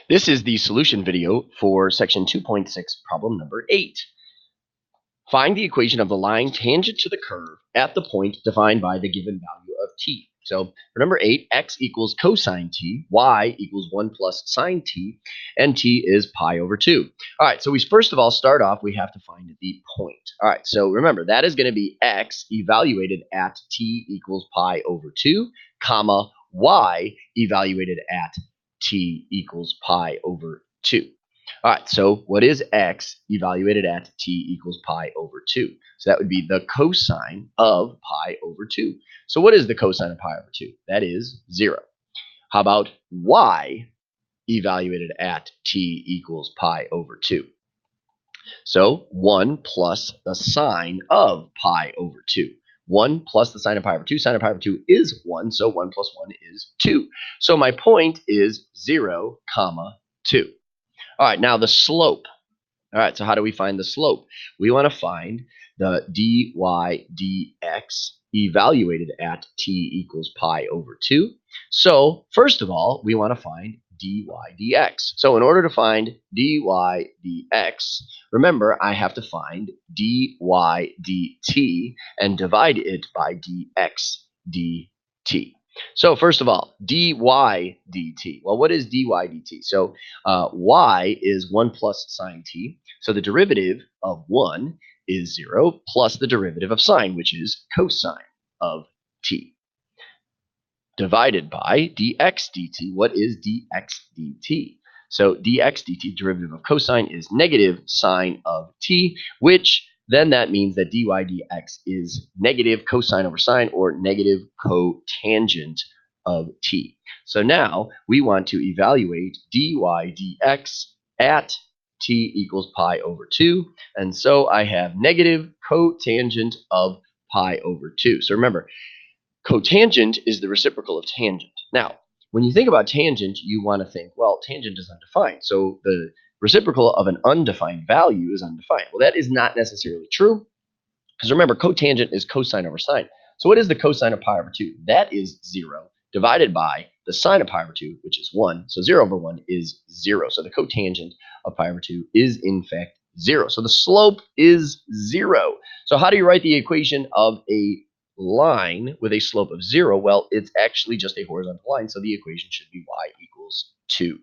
This is the solution video for section 2.6, problem number 8. Find the equation of the line tangent to the curve at the point defined by the given value of t. So for number 8, x equals cosine t, y equals 1 plus sine t, and t is pi over 2. All right, so we first of all start off, we have to find the point. All right, so remember, that is going to be x evaluated at t equals pi over 2, comma, y evaluated at t equals pi over 2. All right, so what is x evaluated at t equals pi over 2? So that would be the cosine of pi over 2. So what is the cosine of pi over 2? That is 0. How about y evaluated at t equals pi over 2? So 1 plus the sine of pi over 2. 1 plus the sine of pi over 2. Sine of pi over 2 is 1, so 1 plus 1 is 2. So my point is 0, comma 2. All right, now the slope. All right, so how do we find the slope? We want to find the dy dx evaluated at t equals pi over 2. So first of all, we want to find dy dx. So in order to find dy dx, remember I have to find dy dt and divide it by dx dt. So first of all, dy dt. Well, what is dy dt? So y is 1 plus sine t. So the derivative of 1 is 0 plus the derivative of sine, which is cosine of t, divided by dx dt. What is dx dt? So dx dt, derivative of cosine, is negative sine of t, which then that means that dy dx is negative cosine over sine, or negative cotangent of t. So now we want to evaluate dy dx at t equals pi over 2. And so I have negative cotangent of pi over 2. So remember, cotangent is the reciprocal of tangent. Now, when you think about tangent, you want to think, well, tangent is undefined. So the reciprocal of an undefined value is undefined. Well, that is not necessarily true, because remember, cotangent is cosine over sine. So what is the cosine of pi over 2? That is 0 divided by the sine of pi over 2, which is 1. So 0 over 1 is 0. So the cotangent of pi over 2 is, in fact, 0. So the slope is 0. So how do you write the equation of a line with a slope of 0? Well, it's actually just a horizontal line, so the equation should be y equals 2.